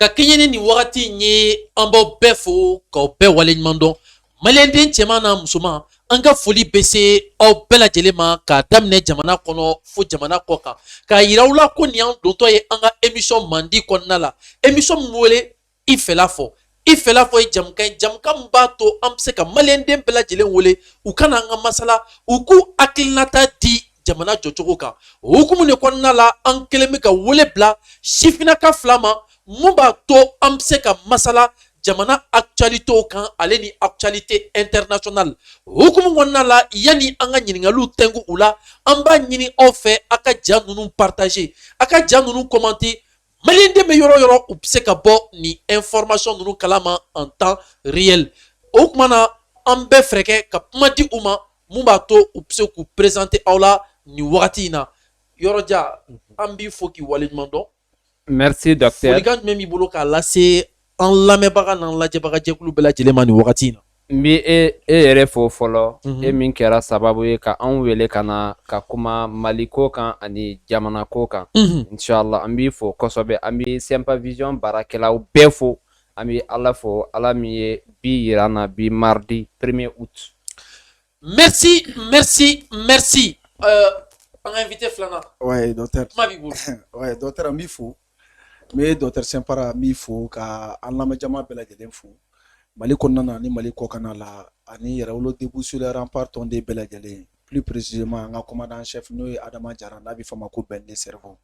ka kenyene ni wagati nye an b'aw bɛɛ fo k'aw bɛɛ waleɲuman dɔn maliyɛnden cɛman n'a musoman an ka foli bɛ se aw bɛɛ lajɛlen ma k'a daminɛ jamana kɔnɔ fo jamana kɔ kan k'a yira aw la ko nin y'an dontɔ ye an ka émission mandi kɔnɔna la émission min wele i fɛla fɔ i fɛla fɔ ye jamukan ye jamukan min b'a to an bɛ se ka maliyɛnden bɛɛ lajɛlen wele u ka na an ka masala u k'u hakilinata di jamana jɔcogo kan o hukumu de kɔnɔna la an kɛlen bɛ ka wele bila sifinnaka fila ma mun b'a to an bɛ se ka masala jamana actualité kan ale ni actualité internationale hukumu kɔnɔna la yanni an ka ɲininkaliw tɛnku u la an b'a ɲini aw fɛ a ka ja ninnu partager a ka ja ninnu commenter maliyɛnden bɛ yɔrɔ yɔrɔ u bɛ se ka bɔ nin information ninnu kalama en temps réel o tuma na an bɛɛ fɛrɛ kɛ ka kuma di u ma mun b'a to u bɛ se k'u présenter aw la nin wagati in na yɔrɔja an b'i fo k'i waleɲuman dɔn. Merci docteur. Folikan jumɛn b'i bolo k'a lase an lamɛnbaga n'an lajɛbaga jɛkulu bɛɛ lajɛlen ma nin wagati in na. N bɛ e yɛrɛ fo fɔlɔ e min kɛra sababu ye ka an wele ka na ka kuma Mali ko kan ani jamana ko kan inshallah an b'i fo kosɛbɛ an bɛ Sempa Vision baarakɛlaw bɛɛ fo an bɛ Ala fo Ala min ye bi yira an na bi mardi 1er août. Merci. An ka invité filanan. Ouais docteur. Kuma b'i bolo. Ouais docteur an b'i fo n bɛ docteur Sempara n b'i fo ka an lamɛnjama bɛɛ lajɛlen fo. Mali kɔnɔna na ni Mali kɔkan la ani yɛrɛwolo déboussole rempart tɔnden bɛɛ lajɛlen plus précisément an ka commandant chef n'o ye Adama Jara n'a bɛ fɔ a ma ko Bɛnde Cerveau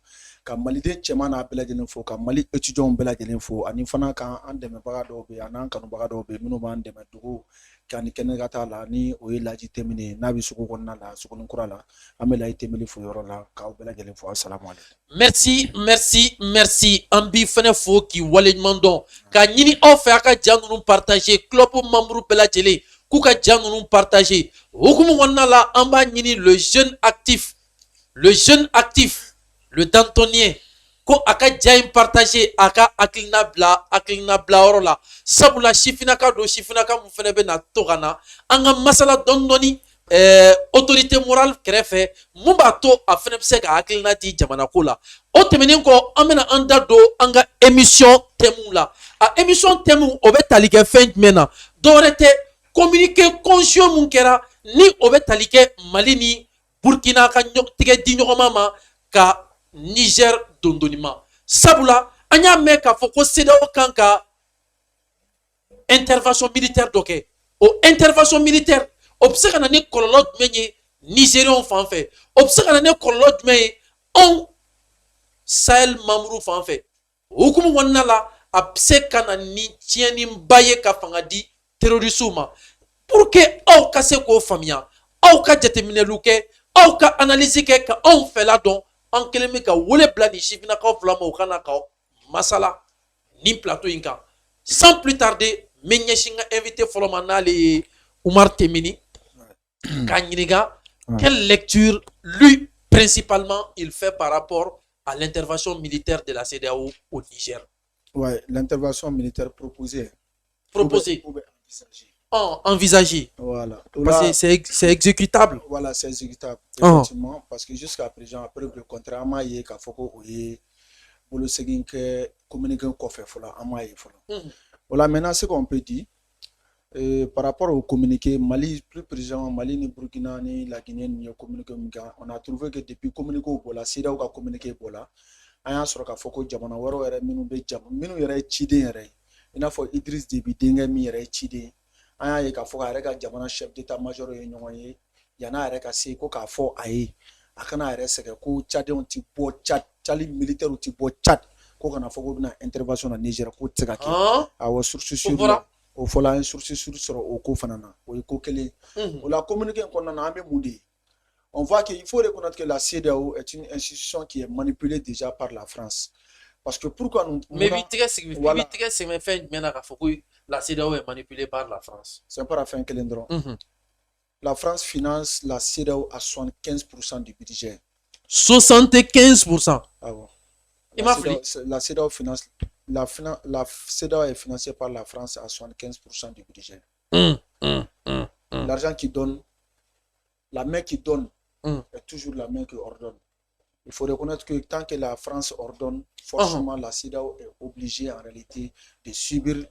ka maliden cɛman n'a bɛɛ lajɛlen fo ka Mali étudiants bɛɛ lajɛlen fo ani fana ka an dɛmɛbaga dɔw bɛ yen ani an kanubaga dɔw bɛ yen minnu b'an dɛmɛ dugu kani kɛnɛ ka taa la ni o ye Laji Temini n'a bɛ sugu kɔnɔna la Sugunikura la an bɛ Laji Temini fo yɔrɔ la k'aw bɛɛ lajɛlen fo assalamu alaikum. Merci an b'i fɛnɛ fo k'i waleɲuman dɔn k'a ɲini aw fɛ a ka ja ninnu partager club membre bɛɛ lajɛlen k'u ka ja ninnu partager hukumu kɔnɔna la an b'a ɲini le jeune actif le dantonnier ko a ka ja in partager a ka hakilina bila yɔrɔ la sabula sifinnaka don sifinnaka mun fɛnɛ bɛ na to ka na an ka masala dɔɔni autorité morale kɛrɛfɛ mun b'a to a fɛnɛ bɛ se ka hakilina di jamana ko la o tɛmɛnen kɔ an bɛna an da don an ka émission thème la a émission thème o bɛ tali kɛ fɛn jumɛn na dɔwɛrɛ tɛ communiqué conjoint mun kɛra ni o bɛ tali kɛ Mali ni Burkina ka tigɛ di ɲɔgɔnma ma ka Niger dondonni ma sabula an y'a mɛn k'a fɔ ko CEDEAO kan ka intervention militaire dɔ kɛ o intervention militaire o bɛ se ka na ni kɔlɔlɔ jumɛn ye Nigériens fan fɛ o bɛ se ka na ni kɔlɔlɔ jumɛn ye anw Sahel membre fan fɛ o hukumu kɔnɔna la a bɛ se ka na ni tiɲɛniba ye ka fanga di terroristes ma pour que aw ka se k'o faamuya aw ka jateminɛliw kɛ aw ka analyse kɛ ka anw fɛla dɔn an kelen bɛ ka wele bila ni sifinnakaw fila ma u ka na ka masala ni plateau in kan sans plus tarder n bɛ ɲɛsin n ka invité fɔlɔ ma n'ale ye Umar Temini k'a ɲininka quelle lecture lui principalement il fait par rapport à l'intervention militaire de la CEDEAO au Niger. Ouais, l'intervention militaire proposée. Envisagé. Voilà. Parce que c'est exécutable. Voilà, c'est exécutable. Effectivement, parce que jusqu'à présent, après le contrat, on a eu qu'à Foko, pour le second que communiquer qu'on fait, voilà, maintenant, ce qu'on peut dire, par rapport au communiqué, Mali, plus précisément, Mali, ni Burkina, ni la Guinée, ni communiqué, on a trouvé que depuis communiqué au Bola, c'est là où on a communiqué au Bola, on a sur qu'à Foko, Jamana, Waro, Minu, yere Chide, il a fait Idriss Déby, Dengue, mi yere Chide. An y'a ye k'a fɔ k'a yɛrɛ ka jamana chef d'état-major ye ɲɔgɔn ye yan'a yɛrɛ ka se ko k'a fɔ a ye a kana yɛrɛ sɛgɛn ko Tchadien ti bɔ Tchad Tchali militaire ti bɔ Tchad ko kana fɔ ko bɛna intervention na Niger ko tɛ se ka kɛ awɔ source sûre o fɔla an ye source sûre sɔrɔ o ko fana na o ye ko kelen o la communiqué in kɔnɔna na an bɛ mun de ye on voit qu'il faut reconnaître que la CEDEAO est une institution qui est manipulée déjà par la France parce que pourquoi nous mais la CEDEAO est manipulée par la France. C'est pas la fin qu'elle est. La France finance la CEDEAO à 75% du budget. 75%. Ah bon. La CEDEAO finance. La CEDEAO est financée par la France à 75% du budget. L'argent qui donne, la main qui donne est toujours la main qui ordonne. Il faut reconnaître que tant que la France ordonne, forcément la CEDEAO est obligée en réalité de subir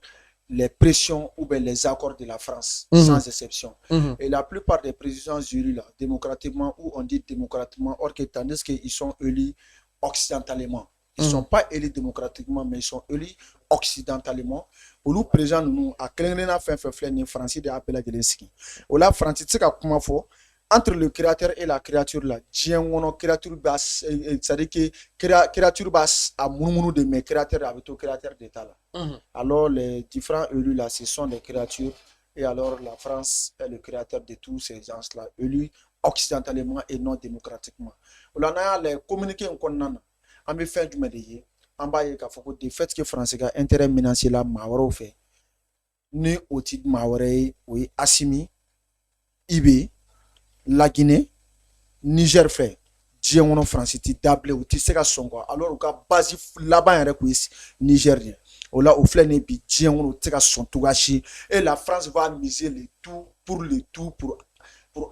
les pressions ou bien les accords de la France, sans exception. Et la plupart des présidents élus là, démocratiquement, ou on dit démocratiquement, or que tandis qu'ils sont élus occidentalement. Ils ne sont pas élus démocratiquement, mais ils sont élus occidentalement. Pour nous, président, nous, à Klengrena, fait Français de appel à Zelensky. Ou là, Francis, c'est comment faut entre le créateur et la créature là, créature basse, c'est-à-dire que créature basse à mounou de mes créateurs avec tout créateur d'État là. Alors, les différents élus là, ce sont des créatures. Et alors, la France est le créateur de tous ces gens-là, élus occidentalement et non démocratiquement. Là, on a les communiqués qu'on a. On va faire du médaillé. On va dire que fait que France a intérêt financier là, Mawaro fait. Ni au titre Maware, oui, Assimi, Ibe, la Guinée, Niger fait. Dieu on France, tu d'able ou tu sais qu'à son quoi. Alors, on a basé là-bas avec Nigérien. Là, au flène et puis Dieu on te qu'à son tout gâché. Et la France va miser le tout pour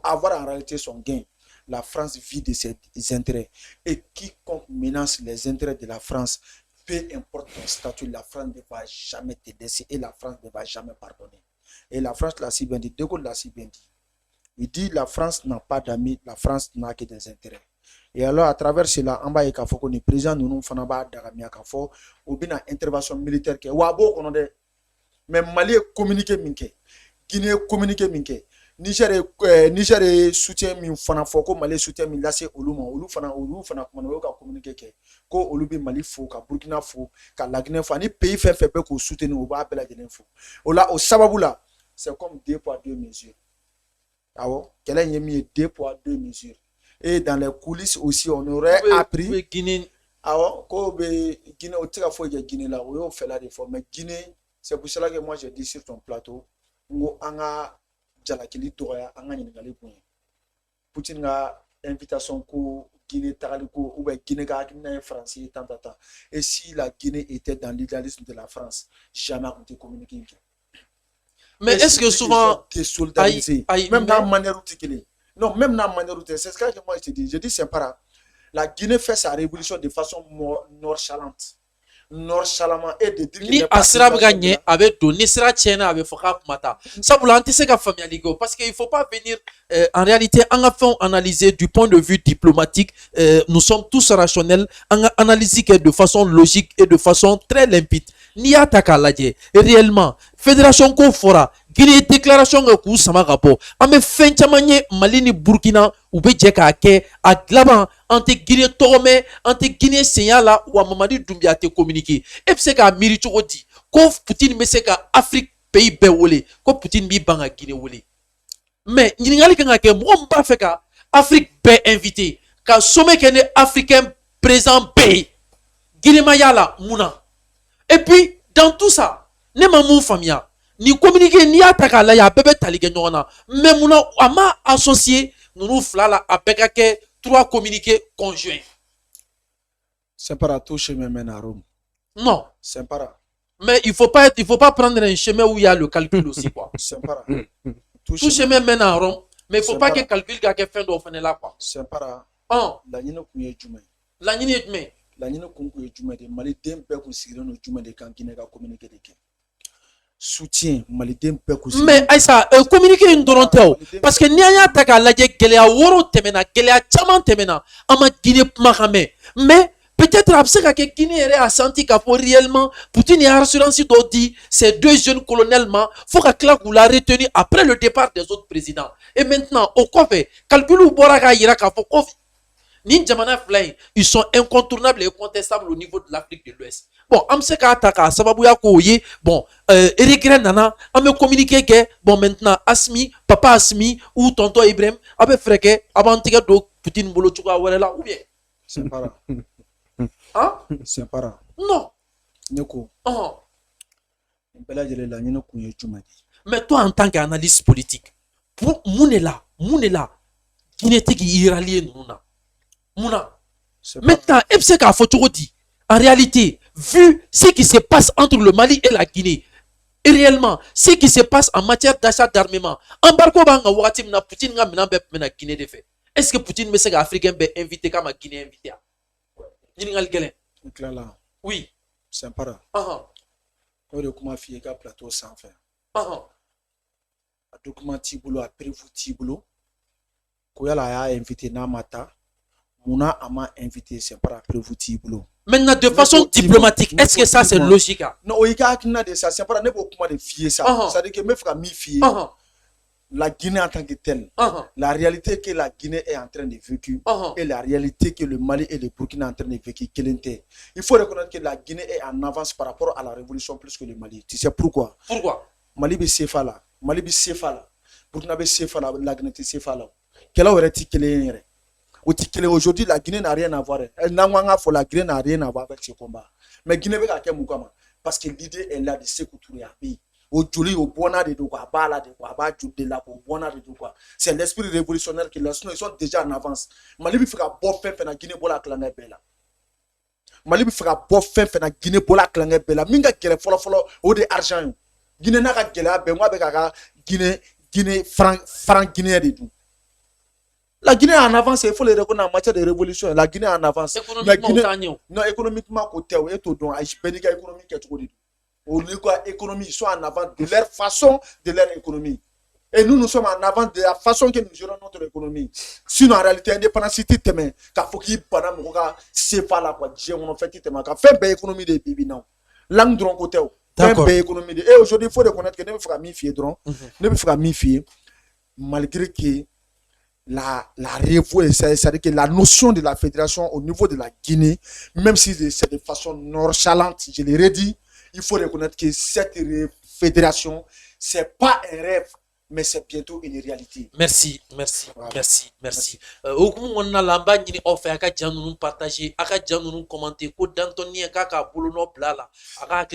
avoir en réalité son gain. La France vit de ses intérêts. Et quiconque menace les intérêts de la France, peu importe ton statut, la France ne va jamais te laisser et la France ne va jamais pardonner. Et la France l'a si bien dit, De Gaulle l'a si bien dit. Il dit la France n'a pas d'amis, la France n'a que des intérêts. Et alors, à travers cela, on va dire que président nous faisons d'agamia kafo ou bien intervention militaire que wabo on a mais Mali communiqué minke, Guinée communiqué minke. Niger soutien min fana fo ko Mali soutien min lase olu fana kuma ka communiquer ke ko olu bi Mali fo ka Burkina fo ka la Guinée fo ni pays fait ko soutenir o ba bela genen fo o la o sababu la c'est comme 2 poids 2 mesures. Awo kelen yemi 2 poids 2 mesures. Et dans les coulisses aussi on aurait appris Guinée awo ko be Guinée o tika fo Guinée là o fait la réforme mais Guinée c'est pour cela que moi j'ai dit sur ton plateau ngo anga jalakili toya anga ngali bunye Poutine nga invitation ko Guinée taliko ou bien Guinée ka akina français tant. Et si la Guinée était dans l'idéalisme de la France, jamais on te communiquer. Mais est-ce que souvent désolidarisé même dans la manière où tu non même dans la manière où c'est ce que moi je dis c'est pas la Guinée fait sa révolution de façon nonchalante et de dire ni asra gagné avec donné sera tiena avec foka mata ça pour l'antise ka familialigo parce qu'il faut pas venir en réalité en fait analyser du point de vue diplomatique nous sommes tous rationnels en analyser de façon logique et de façon très limpide ni ataka ladje réellement fédération ko fora Guinée déclaration ka ku sama ka bo ame fen chamanye Mali ni Burkina ou be je ka ke a glaban ante Guinée togome ante Guinée senyala ou Mamadi Doumbia te communiquer et c'est ka miri chogodi ko Poutine me se ka Afrique pays be wolé ko Poutine bi banga Guinée wolé mais nyingali ka ke mo mba fe ka Afrique be invité ka sommet kene africain présent pays Guinée mayala muna. Et puis, dans tout ça, ne m'a mou famia, ni communiquer ni attaquer la ya bébé talige nyona, mais mon ama associé, nous flala avec 3 communiqués conjoints. C'est pas tout chemin mène à Rome. Non. C'est pas. Mais il faut pas prendre un chemin où il y a le calcul aussi quoi. C'est pas. Tout chemin mène à Rome, mais il faut pas que calcul que fin d'offre là quoi. C'est pas. La nini jume. La nina kunku ye jumɛn de maliden bɛɛ kun sigilen don jumɛn de kan Guinée ka communiqué de kɛ soutien maliden bɛɛ kun sigilen mais Aïssa communiqué in dɔrɔn tɛ o parce que ni an y'a ta k'a lajɛ gɛlɛya woro tɛmɛna gɛlɛya caman tɛmɛna an ma Guinée kuma kan mɛn mais peut-être a bɛ se ka kɛ Guinée yɛrɛ a senti k'a fɔ réellement Poutine ye assurance dɔ di ces 2 jeunes colonels ma fo ka tila k'u la retenir après le départ des autres présidents et maintenant au kɔfɛ calcul bɔra k'a yira k'a fɔ ko ni jamana fila ils sont incontournables et incontestables au niveau de l'Afrique de l'Ouest. Bon, am se ka ataka sababuya ko ye bon regret nana am communiquer que bon maintenant Asmi papa Asmi ou tonton Ibrahim abe freke abantiga do Poutine bolo chuka wala ou bien c'est pas hein c'est pas non neko bela jele la nyino kunye jumadi mais toi en tant qu'analyste politique pour munela Guinée-tigi iralien nuna Mouna. Maintenant, en réalité, vu ce qui se passe entre le Mali et la Guinée, et réellement, ce qui se passe en matière d'achat d'armement, embargo banga wati na Poutine nga mena Guinée de fait. Est-ce que Poutine me sega africain be invité comme Guinée invité? ɲininkali gɛlɛn. Tilala. Oui. Sempara. O de kuma f'i ye ka plateau sanfɛ. A document t'i bolo, a prévu t'i bolo. Ko yala a y'a invité n'a ma taa. Munna a m'a invité Sempara, a prévu t'i bolo. Maintenant, de façon diplomatique, est-ce que ça c'est logique? Non, il y a de ça. Sempara ne peut pas de fier ça. C'est-à-dire que me fera mi fier. La Guinée en tant que telle, la réalité que la Guinée est en train de vécu et la réalité que le Mali et le Burkina sont en train de vécu, il faut reconnaître que la Guinée est en avance par rapport à la révolution plus que le Mali. Tu sais pourquoi? Pourquoi? Mali be sefa la, Mali be sefa la, Burkina be sefa la, la Guinée te sefa la. Quelle aurait été aujourd'hui, la Guinée n'a rien à voir. La Guinée n'a rien à voir avec ce combat. Mais Guinée veut qu'à Moukama parce que l'idée est là de s'écouter à pays. Aujourd'hui, au bonheur de quoi, bala de quoi, de la au bonheur de quoi. C'est l'esprit révolutionnaire qui là, sinon ils sont déjà en avance. Mali bi fera bon fin na Guinée bola klanga bela. Mali bi fera bon fin na Guinée bola klanga bela. Minga kele folo o de argent. Guinée na ka gela be moi be ka Guinée franc guinéen de tout. La Guinée est en avance, il faut le reconnaître en matière de révolution. La Guinée est en avance. Non, économiquement, côté où est-ce que économique est trop dit. Au niveau économie, ils sont en avant de leur façon, de leur économie. Et nous sommes en avant de la façon que nous gérons notre économie. Sinon, en réalité, indépendance, c'est tellement. Car faut qu'il y ait pas c'est pas là quoi. J'ai mon fait tellement. Car faire belle économie de bibi non. Langue de côté. Faire belle économie de. Et aujourd'hui, il faut reconnaître que ne me fera mi fier dron. Ne me fera mi fier. Malgré que la c'est-à-dire que la notion de la fédération au niveau de la Guinée, même si c'est de façon nonchalante, je l'ai redit, il faut reconnaître que cette fédération, c'est pas un rêve, mais c'est bientôt une réalité. Merci. Okumu wana lamba nyini ofe aka janunu partager, aka janunu commenter ko dantoni aka buluno blala, aka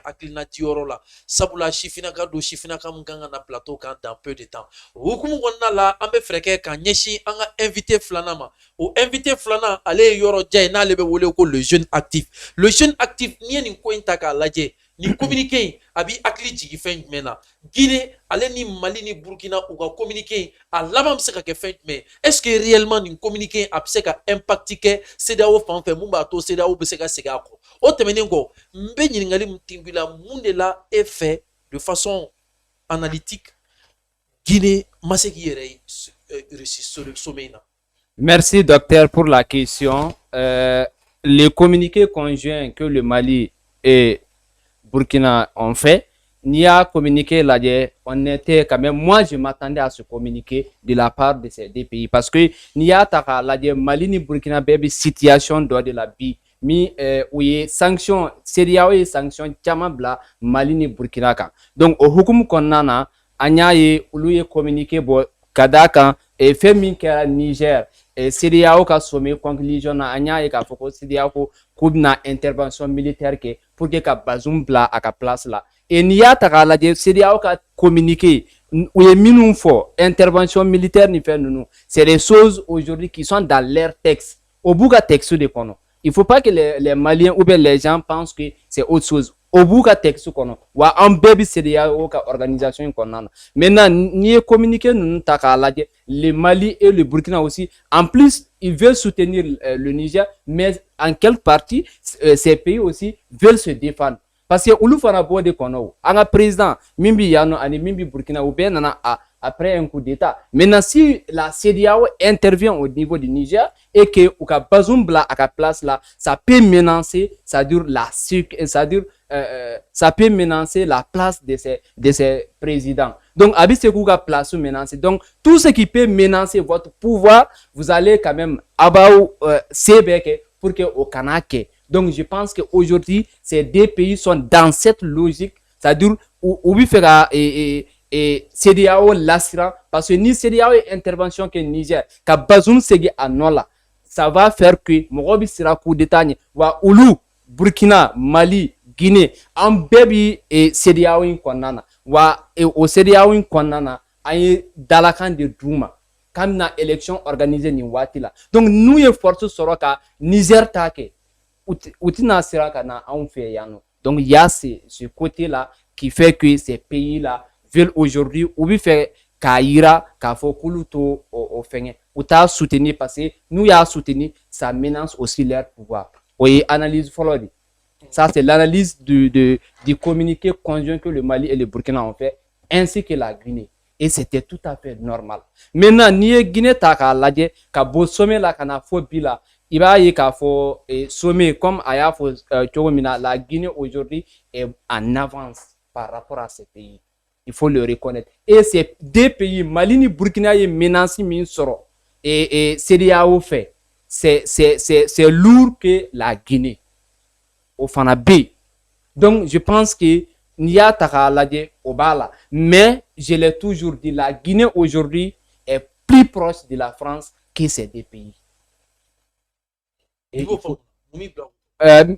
aklina dioro la. Sabula shifina ka do shifina ka munganga na plateau kan dans peu de temps. Okumu wana la ambe freke ka nyeshi anga invité flanama. O invité flana ale yoro jay na lebe wole ko le jeune actif. Le jeune actif ni ni ko intaka laje. Ni communiquer abi akli jigi fen mena Guinée ale ni Mali ni Burkina ou ka communiquer a labam se ka ke fen mais est-ce que réellement ni communiquer a se ka impacter ke CEDEAO fan fe mumba to CEDEAO be se ka sega ko o temenen ko mbe nyingali mtingula mundela est fait de façon analytique Guinée maseki yere réussi sur le sommet. Merci docteur pour la question. Les communiqués conjoints que le Mali et Burkina ont fait, n'y a communiqué là, on était quand même, moi je m'attendais à ce communiqué de la part de ces deux pays parce que n'y a ta là, Mali ni Burkina baby situation de la vie, mi oui sanctions, CEDEAO et sanctions chamabla Mali ni Burkina kan. Donc au hukum konana anya ye uluye communiqué bo kadaka et fait min kera Niger et CEDEAO ka sommet conclusion na anya e ka foko CEDEAO ko kubna intervention militaire ke pour que ka Bazoum bla à ka place là et niya ta la de CEDEAO ka communiquer ou est minimum fort intervention militaire ni fait nous c'est des choses aujourd'hui qui sont dans leur texte au bout ka texte de kono il faut pas que les Maliens ou bien les gens pensent que c'est autre chose au bout ka texte kono wa en baby CEDEAO ka organisation kono maintenant ni communiquer nous ta la de le Mali et le Burkina aussi en plus ils veulent soutenir le Niger mais en quelque partie ces pays aussi veulent se défendre parce que ulu fana bo de kono anga président mimbi yano ani mimbi Burkina ou bien nana après un coup d'état maintenant si la CEDEAO intervient au niveau du Niger et que ou ka Bazoum bla à la place là ça peut menacer ça dure ça peut menacer la place de ces présidents. Donc, abi se kouka place menacer. Donc, tout ce qui peut menacer votre pouvoir, vous allez quand même abaou sebeke pour que au Kanake. Donc, je pense qu'aujourd'hui, ces deux pays sont dans cette logique, c'est-à-dire où il fera et CEDEAO l'assirant parce que ni CEDEAO intervention que Niger, ka Bazoum segi anola, ça va faire que Mogobi sera coup d'état wa Oulu, Burkina, Mali, Guinée, en baby et CEDEAO in konana wa et au CEDEAO in konana ay dalakan de Douma comme na élection organisée ni watila. Donc nous y force soroka Niger take utina siraka na on fait yano. Donc il y a ce côté là qui fait que ces pays là veulent aujourd'hui ou bien faire kaira ka fokuluto au fenye ou ta soutenir parce que nous y a soutenir ça menace aussi leur pouvoir. Oui, analyse follow. Ça, c'est l'analyse du communiqué conjoint que le Mali et le Burkina ont fait, ainsi que la Guinée. Et c'était tout à fait normal. Maintenant, ni Guinée ta ka lajɛ ka bɔ sommet la ka na fɔ bi la, i b'a ye k'a fɔ sommet comme a y'a fɔ cogo min na, la Guinée aujourd'hui est en avance par rapport à ces pays. Il faut le reconnaître. Et ces deux pays, Mali ni Burkina, ye menace min sɔrɔ et CEDEAO fait, c'est lourd que la Guinée. Au fana B. Donc, je pense que Nia Takalade Obala. Mais, je l'ai toujours dit, la Guinée aujourd'hui est plus proche de la France que ces deux pays.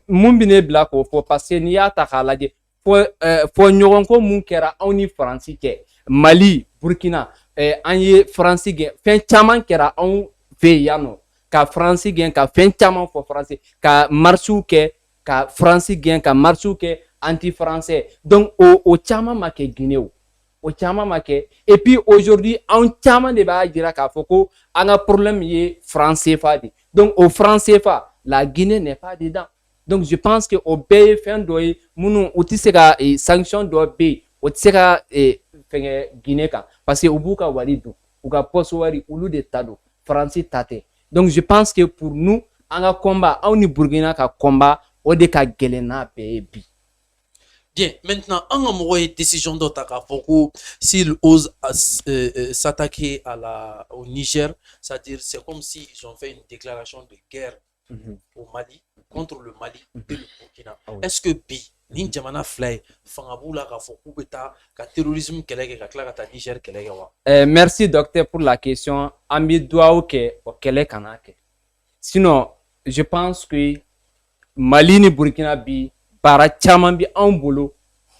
Mumbine Blako, pour passer Nia Takalade, pour Nyoronko Munkera, on y France, Mali, Burkina, on y France, fin chaman kera, on Veyano, ka France, ka fin chaman pour France, ka Marsouke, ka France gain ka marsuke anti-français donc au chama make Guinée au chama make et puis aujourd'hui en chama de ba dira ka foko on a problème yé français fadi donc au français fa la Guinée n'est pas dedans donc je pense que au pays fin doy munu utiseka et sanction do be utiseka et fenge Guinée ka parce que ubuka walidu uka poswari ulu de tado français tate donc je pense que pour nous on a combat on ni Burkina ka combat Bien, maintenant, on a une décision s'ils osent s'attaquer au Niger, c'est-à-dire c'est comme s'ils ont fait une déclaration de guerre au Mali, contre le Mali et le Burkina. Est-ce que Bi, Ninjamana Fly, Fangaboula, ka terrorisme, Niger, merci docteur pour la question. Ami doit sinon, je pense que Mali ni Burkina bi bara caman bi anw bolo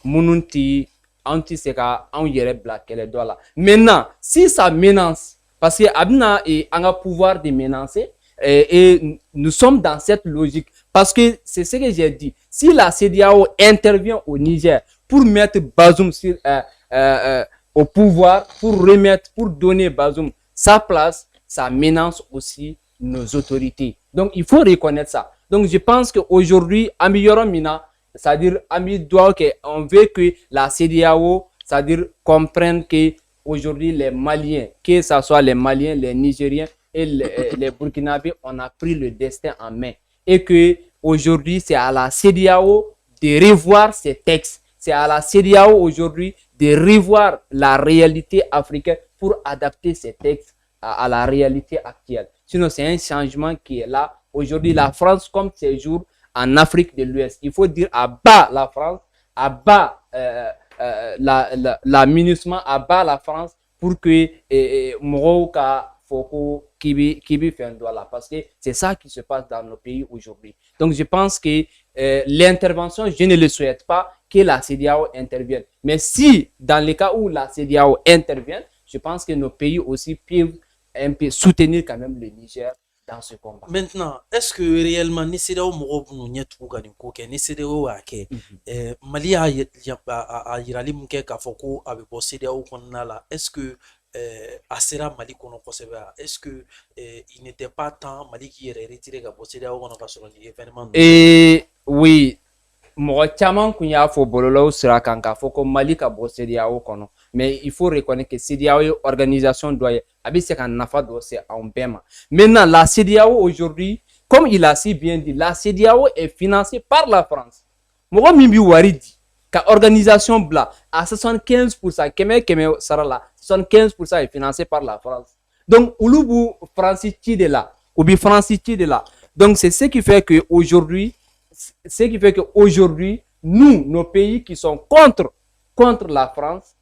minnu ti anw ti se ka anw yɛrɛ bila kɛlɛ dɔ la. Maintenant, si ça menace, parce que a bɛna an ka pouvoir de menacer et nous sommes dans cette logique parce que c'est ce que j'ai dit. Si la CEDEAO intervient au Niger pour mettre Bazoum sur, au pouvoir, pour donner Bazoum sa place, ça menace aussi nos autorités. Donc il faut reconnaître ça. Donc je pense qu'aujourd'hui, améliorons Mina, c'est-à-dire on veut que la CEDEAO, c'est-à-dire comprenne que aujourd'hui les Maliens, que ce soit les Maliens, les Nigériens et les Burkinabés, on a pris le destin en main. Et que aujourd'hui, c'est à la CEDEAO de revoir ces textes. C'est à la CEDEAO aujourd'hui de revoir la réalité africaine pour adapter ces textes à la réalité actuelle. Sinon, c'est un changement qui est là. Aujourd'hui, la France, comme séjour en Afrique de l'Ouest, il faut dire à bas la France, à bas l'amunissement, à bas la France pour que Moroka Foko Kibi là, parce que c'est ça qui se passe dans nos pays aujourd'hui. Donc, je pense que l'intervention, je ne le souhaite pas que la CEDEAO intervienne. Mais si, dans le cas où la CEDEAO intervient, je pense que nos pays aussi peuvent un peu soutenir quand même le Niger dans ce combat. Maintenant, est-ce que réellement Nicedo Morobu Nyetuga Nkoke, Nicedo Ake, Mali a Yirali Munke Kafoko avec Bosseda Konala, est-ce que Asera Mali Kono Koseba, est-ce que il n'était pas temps Mali qui est retiré à Bosseda Konaka sur l'événement? Et oui, mɔgɔ caman kun y'a fɔ bɔlɔlɔw sira kan k'a fɔ ko Mali ka bɔ CEDEAO kɔnɔ, mais il faut reconnaître que CEDEAO ye organisation dɔ ye a bɛ se ka nafa dɔ se anw bɛɛ ma. Maintenant, la CEDEAO aujourd'hui, comme il a si bien dit, la CEDEAO est financée par la France. Mɔgɔ min bi wari di ka organisation bila à 75%, kɛmɛ sara la, 75% est financé par la France. Donc olu bu France ci de la, ou bi France ci de la. Donc c'est ce qui fait que aujourd'hui, nous, nos pays qui sont contre la France,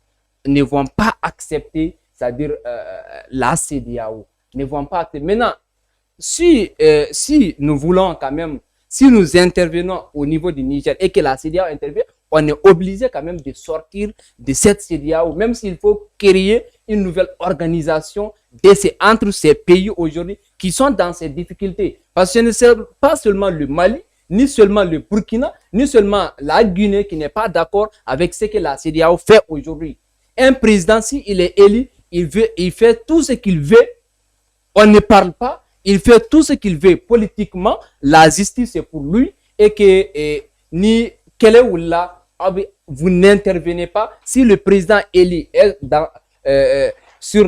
ne vont pas accepter, c'est-à-dire la CEDEAO, ne vont pas accepter. Maintenant, si nous voulons quand même, si nous intervenons au niveau du Niger et que la CEDEAO intervient, on est obligé quand même de sortir de cette CEDEAO, même s'il faut créer une nouvelle organisation entre ces pays aujourd'hui qui sont dans ces difficultés. Parce que ce n'est pas seulement le Mali, ni seulement le Burkina, ni seulement la Guinée qui n'est pas d'accord avec ce que la CEDEAO fait aujourd'hui. Un président, s'il est élu, il fait tout ce qu'il veut, on ne parle pas, il fait tout ce qu'il veut politiquement, la justice est pour lui, et que ni quel est ou là, vous n'intervenez pas. Si le président élu est sur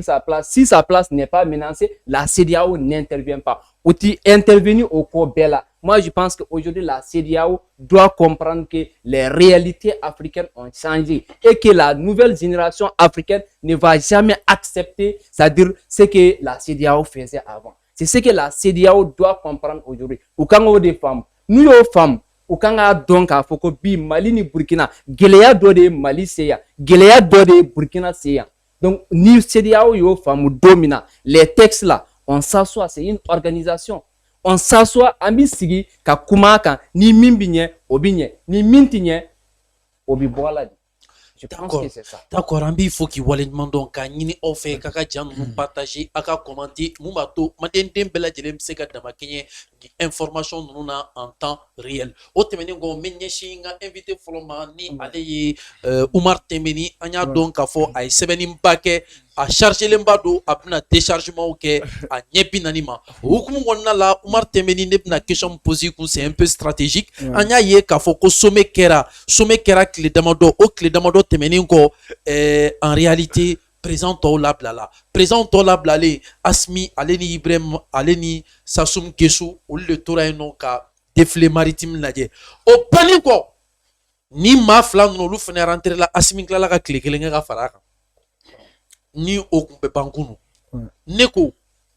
sa place, si sa place n'est pas menacée, la CEDEAO n'intervient pas. Ou tu intervenir au Kobela. Moi, je pense qu'aujourd'hui, la CEDEAO doit comprendre que les réalités africaines ont changé et que la nouvelle génération africaine ne va jamais accepter, c'est-à-dire ce que la CEDEAO faisait avant. C'est ce que la CEDEAO doit comprendre aujourd'hui. Ou quand on des femmes, nous les femmes, ou quand on donc a foko bi Mali ni Burkina, geleya do de Mali seya, geleya do de Burkina seya. Donc, ni CEDEAO yo femmes domina. Les textes là, on s'assoit, c'est une organisation. On s'assoit, ami sigi, ka kumaka, ni mimbinye, obinye, ni mintinye, obiboala. Je pense que c'est ça. D'accord, il faut qu'il voit donc à Nini offert kaka jan nous partager, aka commenter, mumbato, madendem bela jelem seka damakenye, information nous na en temps réel. Otemeni go menyeshi nga invité foloma ni ale Oumar Tembeni, anya donc a fo ay sebenim paquet à charger l'embado, à plein déchargement ok, à nyepi nanima. Oukum wonna la Oumar Tembeni nebna question posée c'est un peu stratégique. Anya ye ka fo ko sommet kera clé damado o clé damado Tembeni ko en réalité présente au la blala. Présente au la blale Asmi aleni Ibrahim aleni Sassoum Kessou ou le toura non ka défilé maritime nadie. Au paniko ni ma flan no lu fene rentrer la Asmi kala ka clé kelenga ka faraka. Ni au kumpe bankunu. Neko,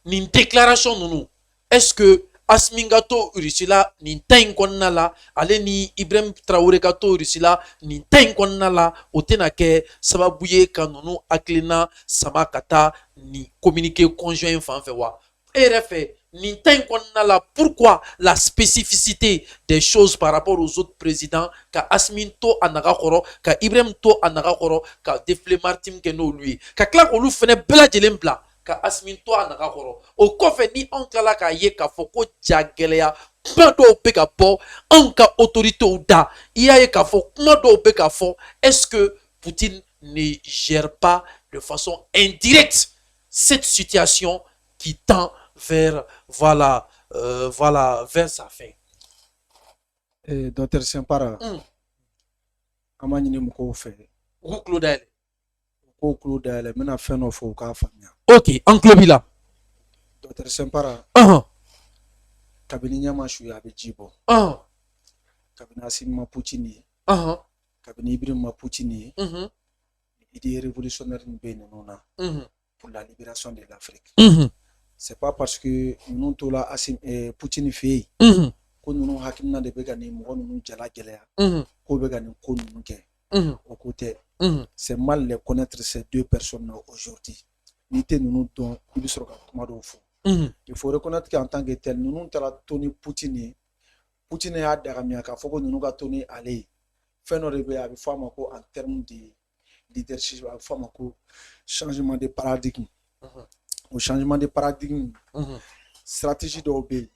ni déclaration nunu. Est-ce que Asmingato Urisila, ni tain konnala, ale ni Ibrahim Traoré gato Urisila, ni tain konnala, otenake, sababuye kanunu aklina, samakata, ni communiqué conjoint fanfewa. RFE, ni tain konnala, pourquoi la spécificité des choses par rapport aux autres présidents, ka Asmin to anagakoro, ka Ibrahim to anagakoro, ka Defle Martim keno lui, ka klak olu fene bela jelembla, ka Asmin to anagakoro, o kofe ni ankala ka ye ka foko jageleya, kumado beka po, anka autorité ou da, iya ye ka fo, kumado beka fo, est-ce que Poutine ne gère pas de façon indirecte cette situation qui tend vers vers sa fin. Docteur Sempara, amanyini mko fait. Ou Claudel. Ko Claudel, mena fait no fo ka famia. OK, en Claudel. Docteur Sempara. Kabini nyama shu ya bejibo. Kabini Asima Poutine. Kabini Ibrahim Poutine. Idée révolutionnaire n'bene nona. Pour la libération de l'Afrique. C'est pas parce que nous tous là Poutine fait que nous hakimna de begani mo nous jala gelea ko begani ko nous ke au côté c'est mal les connaître ces deux personnes aujourd'hui nité nous don ibisro ka kuma do fo il faut reconnaître qu'en tant que tel nous tala Tony Poutine a dagamia ka foko nous ga Tony aller fait no rebe abi fama ko en termes de leadership abi fama ko changement de paradigme. Au changement de paradigme, stratégie d'obéir.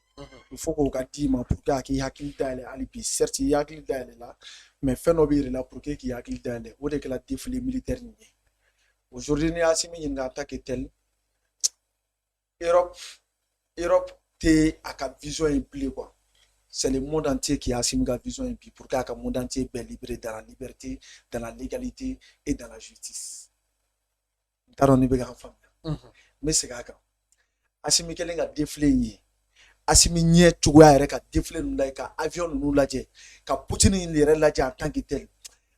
Il faut qu'on dise pour qu'il y ait un alibi. Certes, il y a un là, mais fait n'obéir là pour qu'il y ait un alibi. Ou de que la défilé militaire. Aujourd'hui, nous avons une attaque telle. Europe, t'es à la vision impliquée. C'est le monde entier qui a une vision impliquée pour que le monde entier soit libéré dans la liberté, dans la légalité et dans la justice. Mais c'est ça. Asimi kelen ka défilé yi. Asimi nye tugoya yɛrɛ ka défilé nu lajɛ ka avion nu lajɛ ka Poutine yɛrɛ lajɛ en tant que tel.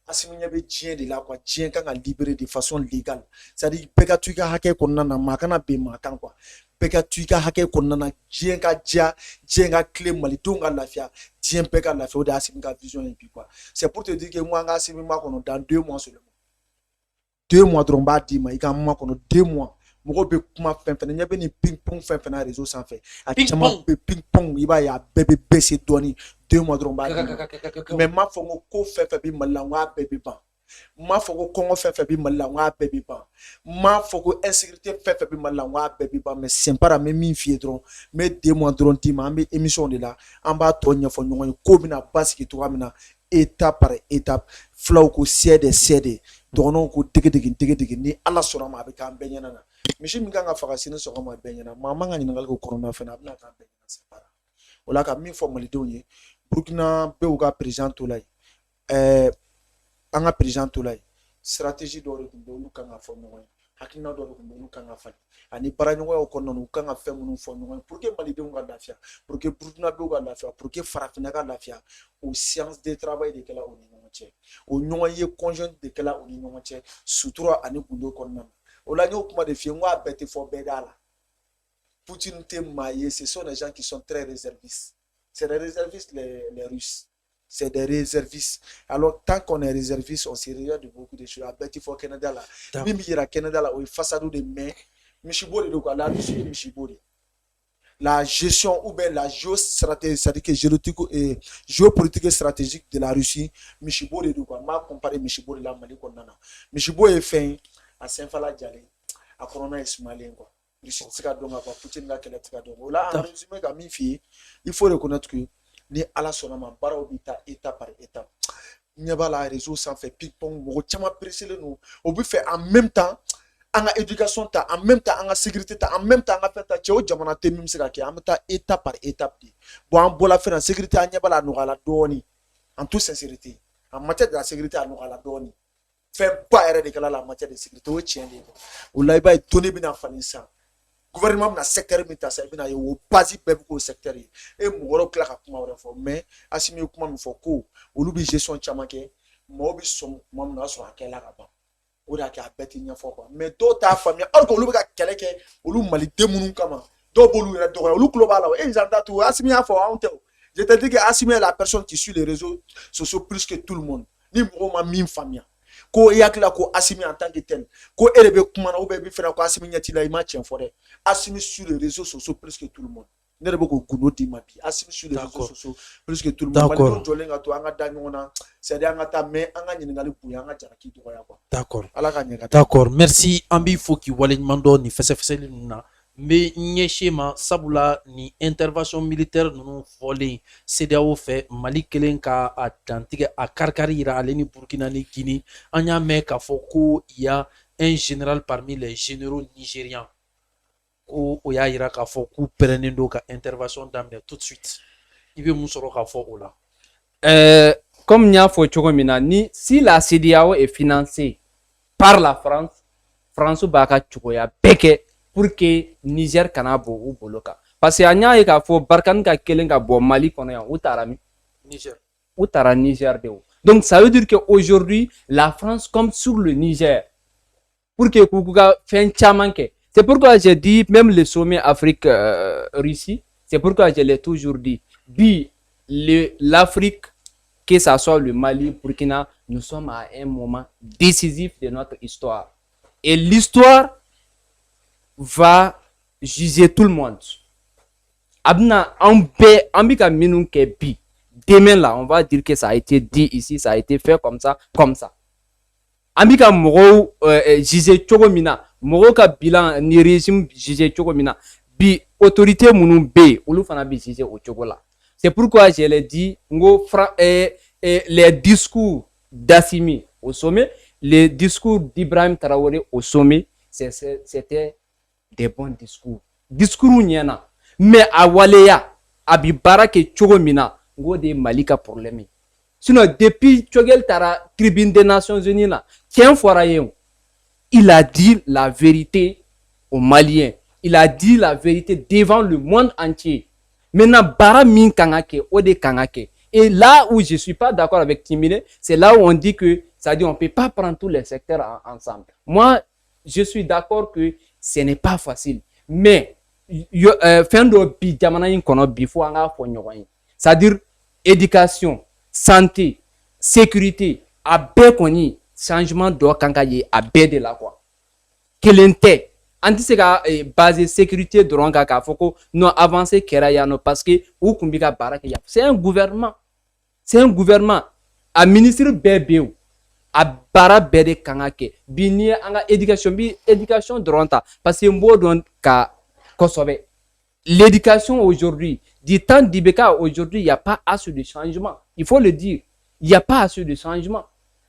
Asimi ɲɛ bɛ diɲɛ de la quoi. Diɲɛ kan ka libérer de façon légale. C'est-à-dire bɛɛ ka to i ka hakɛ kɔnɔna na maa kana ben maa kan quoi. Bɛɛ ka to i ka hakɛ kɔnɔna na diɲɛ ka diya, diɲɛ ka tile malidenw ka lafiya, diɲɛ bɛɛ ka lafiya o de Asimi ka vision ye bi quoi. C'est pour te dire que moi an ka Asimi ma kɔnɔ dans 2 mois seulement. 2 mois dɔrɔn b'a d'i ma i ka ma kɔnɔ 2 mois. Mɔgɔ bɛ kuma fɛn fɛn ɲɛ bɛ ni ping pong fɛn fɛn na réseau sanfɛ a caman bɛ ping pong i b'a ye a bɛɛ bɛ baisser dɔɔni 2 mois dɔrɔn b'a di mais m'a fɔ ko fɛn fɛn bɛ Mali la n k'a bɛɛ bɛ ban m'a fɔ ko kɔngɔ fɛn fɛn bɛ Mali la n k'a bɛɛ bɛ ban m'a fɔ ko insécurité fɛn fɛn bɛ Mali la n k'a bɛɛ bɛ ban mais Sempara n bɛ min f'i ye dɔrɔn n bɛ 2 mois dɔrɔn d'i ma an bɛ émission de la an b'a tɔ ɲɛfɔ ɲɔgɔn ye ko bɛna basigi cogoya min na étape par étape fulaw ko seede dɔgɔnɔw ko dege ni Ala sɔnna ma a bɛ k'an bɛɛ ɲɛna na misi min kan ka faga sini sɔgɔma bɛɛ ɲɛna maa man ka ɲininkali kɛ kɔnɔna fɛnɛ a bɛna taa bɛɛ ɲɛna separa o la ka min fɔ malidenw ye burukina bɛɛ ka président to la yen an ka président to la yen stratégie dɔw de tun bɛ olu kan ka fɔ ɲɔgɔn ye hakilina dɔw de tun bɛ olu kan ka falen ani baaraɲɔgɔnyaw kɔnɔna na u kan ka fɛn minnu fɔ ɲɔgɔn ye pour que malidenw ka lafiya pour que burukina bɛɛ ka lafiya pour que farafinna ka lafiya o séance de travail de kɛla o ni ɲɔgɔn cɛ o ɲɔgɔn ye conjoint de kɛla o ni ɲɔgɔn cɛ sutura ani gundo kɔnɔna na o la n y'o kuma de f'i ye n ko a bɛɛ tɛ fɔ bɛɛ da la Poutine tɛ maa ye ce sont des gens qui sont très réservistes c'est des réservistes les Russes c'est des réservistes. Alors, tant qu'on est réserviste, on se réserve de beaucoup de choses. À Betty for Canada, là. Même il y a Canada, là, où il façade de main. Michibori, donc, là, Michibori. La gestion ou bien la géostratégie, c'est-à-dire que géopolitique et stratégique de la Russie, Michibori, donc, on m'a comparé Michibori, là, Mali, Kondana. Michibori est fait à Saint-Fala Djali, à Corona Ismailien, quoi. Russie, c'est donc, à Poutine, là, qu'elle est donc. Là, en résumé, comme il faut reconnaître que ni ala sɔnna ma baaraw bɛ taa étape par étape ɲɛ b'a la réseau sanfɛ ping pong mɔgɔ caman presselen don o bɛ fɛ en même temps an ka éducation ta en même temps an ka sécurité ta en même temps an ka fɛn ta cɛ o jamana tɛ min bɛ se ka kɛ an bɛ taa étape par étape de bon an bɔla fɛn na sécurité an ɲɛ b'a la a nɔgɔyala dɔɔni en toute sincérité en matière de la sécurité a nɔgɔyala dɔɔni fɛn ba yɛrɛ de kɛla la en matière de sécurité o ye tiɲɛ de ye o la i b'a ye données bɛna falen sisan gouvernement na secteur min ta sa bina ye o base bɛɛ ko secteur ye e mɔgɔw tila ka kuma wɛrɛ fɔ mais Assimi ye kuma min fɔ ko olu bi gestion caman kɛ mɔgɔw bi sɔn kuma min na sɔrɔ a kɛla ka ban o de y'a kɛ a bɛɛ ti ɲɛfɔ quoi mais dɔw t'a faamuya alors que olu bɛ ka kɛlɛ kɛ olu maliden minnu kama dɔw b'olu yɛrɛ dɔgɔya olu tulo b'a la e j'entends tout Assimi y'a fɔ anw tɛ o je te dis que Assimi est la personne qui suit les réseaux sociaux plus que tout le monde ni mɔgɔw ma min faamuya ko i hakili la ko Assimi en tant que tel ko e de bɛ kuma na ou bien i bɛ fɛ ko Assimi ɲɛ t'i la i ma tiɲɛ fɔ dɛ Assimi sur les réseaux sociaux plus que tout le monde ne de bɛ k'o gundo d'i ma bi Assimi sur les réseaux sociaux plus que tout le monde malidenw jɔlen ka to an ka da ɲɔgɔn na c'est à dire an ka taa mais an ka ɲininkali bonya an ka jalaki dɔgɔya quoi d'accord ala ka ɲɛ ka d'accord merci an b'i fo k'i waleɲuman dɔn nin fɛsɛfɛsɛli ninnu na n bɛ ɲɛsin ma sabula ni intervention militaire ninnu fɔlen CEDEAO fɛ Mali kelen ka a dantigɛ a kari-kari yira ale ni Burkina ni Guinée an y'a mɛn k'a fɔ ko il y a un général parmi les généraux nigériens ko o y'a yira k'a fɔ k'u pɛrɛnnen don ka intervention daminɛ tout de suite i bɛ mun sɔrɔ k'a fɔ o la comme n y'a fɔ cogo min na ni si la CEDEAO est financée par la France b'a ka cogoya bɛɛ kɛ pour que Niger kana bɔ u bolo kan parce que an y'a ye k'a fɔ Barkhane ka kelen ka bɔ Mali kɔnɔ yan u taara min Niger u taara Niger de o donc ça veut dire que aujourd'hui la France comme sur le Niger pour que k'u ka fɛn caman kɛ c'est pourquoi j'ai dit même le sommet Afrique Russie c'est pourquoi je l'ai toujours dit bi l'Afrique que ça soit le Mali Burkina nous sommes à un moment décisif de notre histoire et l'histoire va juger tout le monde. Abna, on bika minun ke bi. Demain là, on va dire que ça a été dit ici, ça a été fait comme ça, comme ça. Ambika moro juger chogomina, moro ka bilan ni régime juger chogomina. Bi autorité munu be, olu fana bi juger au chogola. C'est pourquoi je l'ai dit, les discours d'Assimi au sommet, les discours d'Ibrahim Traoré au sommet, c'était des bons discours. Discours nyana. Mais à Waleya, abi barake chogo mina, ngo de Malika problème. Sinon, depuis Chogel Tara, tribune des Nations Unies là, tiens forayen, il a dit la vérité aux Maliens. Il a dit la vérité devant le monde entier. Maintenant, bara min kangake, ode kangake. Et là où je suis pas d'accord avec Timine, c'est là où on dit que, ça dit, on peut pas prendre tous les secteurs ensemble. Moi, je suis d'accord que ce n'est pas facile. Mais, c'est-à-dire éducation, santé, sécurité, à békoni, changement de kangaye, à de la quoi. Kelente, antiseka base sécurité de rangaka, foko, non avancé kerayano, parce que, ou kumbika barake, c'est un gouvernement. C'est un gouvernement. A ministre bébé. A bara bede kangake bini anga éducation dronta parce que mbo don ka kosobe l'éducation aujourd'hui du temps d'Ibeka aujourd'hui il y a pas assez de changement il faut le dire il y a pas assez de changement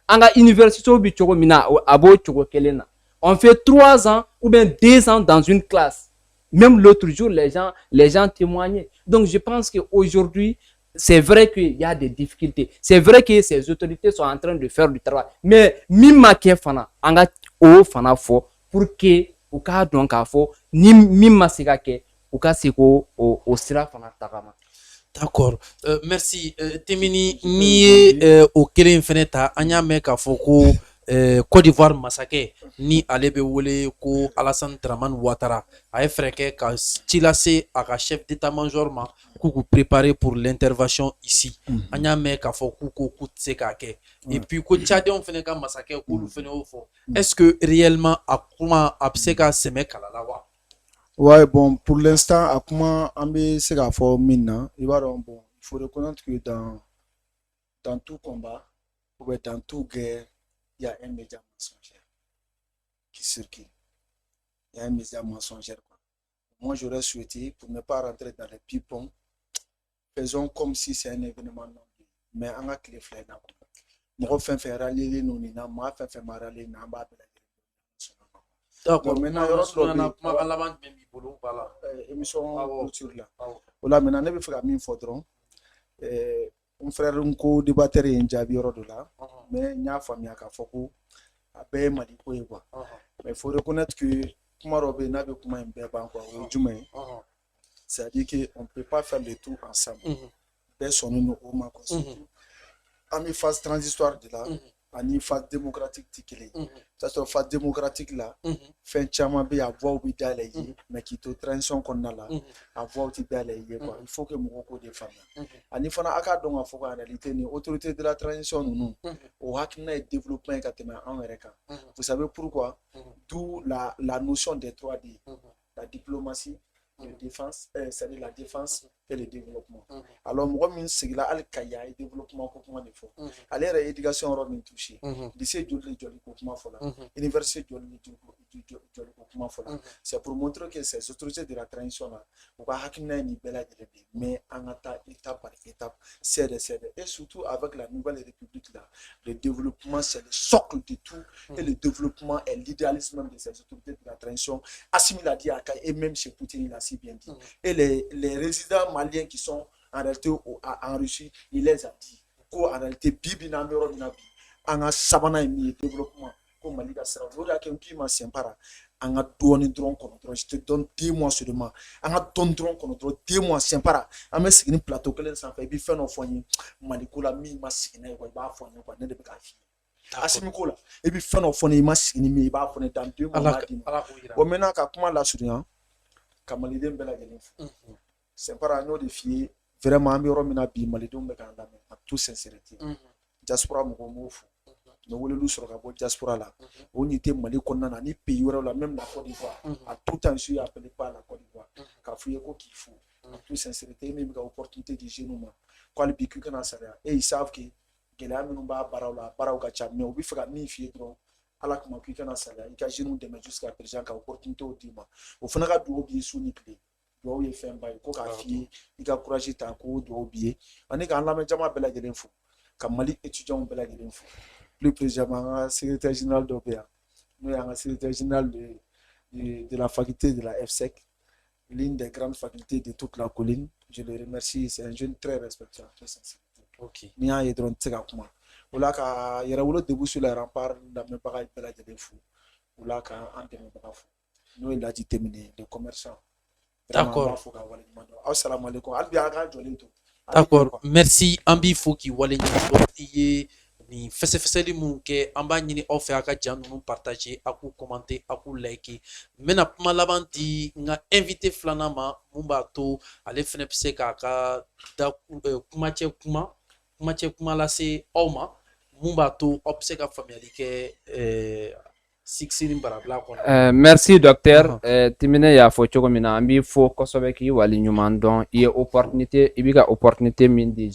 anga université bi chogo mina abo chogo kelena On fait 3 ans ou bien 2 ans dans une classe. Même l'autre jour, les gens témoignaient. Donc, je pense qu'aujourd'hui, c'est vrai qu'il y a des difficultés. C'est vrai que ces autorités sont en train de faire du travail. Mais, mima ke fana, anga o fana fo, pour que, ou ka donc a fo, ni mima sika ke, ou ka siko o sira fana tagama. D'accord. Merci. Temini, ni ye o kelen in fɛnɛ ta an y'a mɛn k'a fɔ ko Côte d'Ivoire masakɛ ni ale bɛ wele ko Alassane Dramane Ouattara a ye fɛɛrɛ kɛ ka ci lase a ka chef d'état-major ma k'u k'u préparer pour l'intervention ici. An y'a mɛn k'a fɔ k'u ko k'u tɛ se k'a kɛ. Et puis ko Tchadien fɛnɛ ka masakɛ k'olu fɛnɛ y'o fɔ. Est-ce que réellement a kuma a bɛ se ka sɛmɛ kala la wa? Ouais, bon, pour l'instant, à comment c'est la forme maintenant, bon, il faut reconnaître que dans tout combat, ou bien dans toute guerre, il y a un média mensongère qui circule. Il y a un média mensongère, quoi. Moi, j'aurais souhaité, pour ne pas rentrer dans les pipons, faisons comme si c'est un événement non. Mais on a clé fleur. Moi, je fais rallier nous, moi, je fais rallier nous, D'accord. Maintenant, émission culture là. Voilà, maintenant, ne vais faire une faudron. Un frère unko débatteur en jabi yɔrɔ la, mais n y'a faamuya k'a fɔ ko a bɛɛ ye Mali ko ye quoi. Mais il faut reconnaître que kuma dɔ bɛ yen n'a bɛ kuma in bɛɛ ban quoi, o ye jumɛn ye? C'est-à-dire qu'on ne peut pas faire le tout ensemble. Bɛɛ sɔnnen don o ma quoi. Surtout an bɛ phase transitoire de la. Ani phase démocratique ti kelen ye. Ça sɔrɔ phase démocratique la, fɛn caman bɛ yen a voix bɛ dayɛlɛ i ye, mais k'i to transition kɔnɔna la, a voix ti dayɛlɛ i ye quoi. Il faut que mɔgɔw k'o de faamuya. Ani fana a k'a dɔn k'a fɔ ko en réalité ni autorité de la transition ninnu, o hakilina ye développement ye ka tɛmɛ anw yɛrɛ kan. Vous savez pourquoi? D'où la notion des 3D, la diplomatie, la défense, c'est-à-dire la défense et le développement. Alors, moi, je suis là, al-Kaya et développement, comment il faut. Aller à l'éducation, on va toucher. Lycée, comment faut là. Université, comment faut là. C'est pour montrer que ces autorités de la transition là, on va hakina ni bella de mais en étape par étape, c'est. Et surtout avec la nouvelle république là, le développement c'est le socle de tout et le développement est l'idéalisme même de ces autorités de la transition. Assimi l'a dit à Kaya et même chez Poutine, il a si bien dit. Et les résidents maliens qui sont en réalité en Russie, il les a dit qu'en réalité, Bibi n'a pas eu un sabana et développement comme Malika Sera. Vous voyez qu'il m'a sempara. On a donné drone contre. Je te donne 2 mois seulement. On a donné drone contre 2 mois sempara. On a signé plateau que les enfants, ils font nos foyers. Malikola mi m'a signé quoi, il va foyer quoi, ne pas faire. Asimikola. Et puis fait nos foyers, il m'a signé mais il va foyer dans 2 mois. Bon maintenant quand comment la souriant, comme l'idée belle à c'est pas un de fier vraiment amiro mina bi malidum be kan dame en toute sincérité diaspora mo mo fu no wole lu soro ka bo diaspora la on était Mali konna na ni pays wala la même la Côte d'Ivoire à tout temps je suis appelé par la Côte d'Ivoire ka fuye ko qu'il faut en toute sincérité même ga opportunité de jeune ma ko le biku kana sara et ils savent que gela minu ba baraw ka cha mais obi faka mi fier trop ala kuma ku kana sara i ka jeune de jusqu'à présent ka opportunité au dima o fana ka du obi suni clé dɔw ye fɛn ba ye ko k'a f'i ye i ka courage ta ko dɔw b'i ye ani k'an lamɛn jama bɛɛ lajɛlen fo ka Mali étudiants bɛɛ lajɛlen fo plus précisément an ka secrétaire général dɔ bɛ yan n'o ye an ka secrétaire général de la faculté de la FSEC, l'une des grandes facultés de toute la colline. Je le remercie, c'est un jeune très respectable, très sensible. Ok. Ni y'a ye dɔrɔn tɛ se ka kuma o la ka yɛrɛwolo debout sur les remparts lamɛnbaga bɛɛ lajɛlen fo o la ka an dɛmɛbaga fo n'o ye Ladi Temini les commerçants. D'accord. D'accord. Merci. Ambi Foki Wale Iye ni fɛsɛfɛsɛli mun kɛ an b'a ɲini aw fɛ a ka ja ninnu partager a k'u commenter a k'u liker n bɛna kuma laban di n ka invité filanan ma mun b'a to ale fɛnɛ bɛ se k'a ka kumacɛ kuma lase aw ma mun b'a to aw bɛ se ka faamuyali kɛ merci docteur. Timine y'a fɔ cogo min na an b'i fo kosɛbɛ k'i wali ɲuman dɔn i ye opportunité i bɛ ka opportunité min di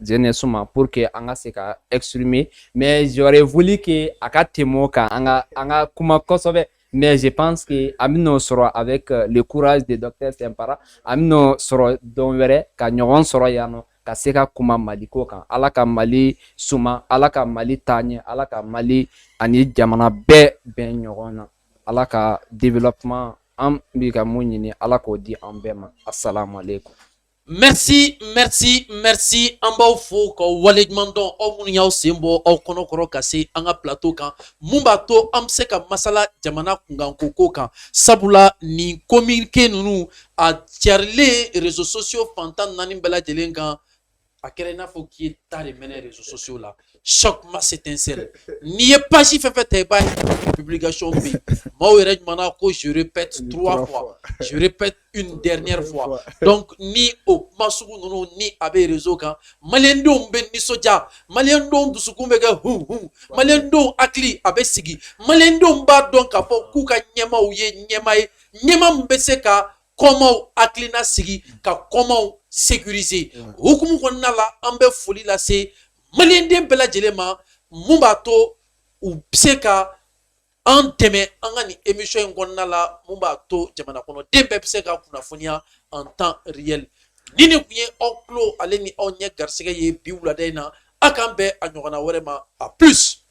jeunesse ma pour que an ka se ka exprimer mais j'aurais voulu que a ka tɛmɛ o kan an ka kuma kosɛbɛ mais je pense que an bɛn'o sɔrɔ avec le courage de docteur Sempara an bɛn'o sɔrɔ don wɛrɛ ka ɲɔgɔn sɔrɔ yan nɔ ka se ka kuma Mali ko kan ala ka Mali suma ala ka Mali taa ɲɛ ala ka Mali ani jamana bɛɛ bɛn ɲɔgɔn na ala ka développement an bi ka mun ɲini ala k'o di an bɛɛ ma. Assalamu alaikum. Merci, merci, merci. An b'aw fo k'aw waleɲuman dɔn aw minnu y'aw sen bɔ aw kɔnɔkɔrɔ ka se an ka plateau kan mun b'a to an bɛ se ka masala jamana kunkanko ko kan sabula nin communiqué ninnu a carilen réseaux sociaux fantan naani bɛɛ lajɛlen kan a kɛra i n'a fɔ k'i ye ta de mɛnɛ réseaux sociaux la chaque mois s'étincelle n'i ye page fɛn fɛn ta i b'a ye publication bɛ yen maaw yɛrɛ ɲumanna ko je répète 3 fois je répète une dernière fois donc ni o kuma sugu ninnu ni a bɛ réseau kan maliyɛndenw bɛ nisɔndiya maliyɛndenw dusukun bɛ kɛ hun hun maliyɛndenw hakili a bɛ sigi maliyɛndenw b'a dɔn k'a fɔ k'u ka ɲɛmaaw ye ɲɛmaa ye ɲɛmaa min bɛ se ka kɔmaw hakilina sigi ka kɔmaw sécuriser hukumu kɔnɔna la an bɛ foli lase maliyɛnden bɛɛ lajɛlen ma mun b'a to u bɛ se ka an dɛmɛ an ka nin émission in kɔnɔna la mun b'a to jamana kɔnɔden bɛɛ bɛ se ka kunnafoniya en temps réel ni nin tun ye aw tulo ale ni aw ɲɛ garisɛgɛ ye bi wulada in na a k'an bɛn a ɲɔgɔnna wɛrɛ ma a plus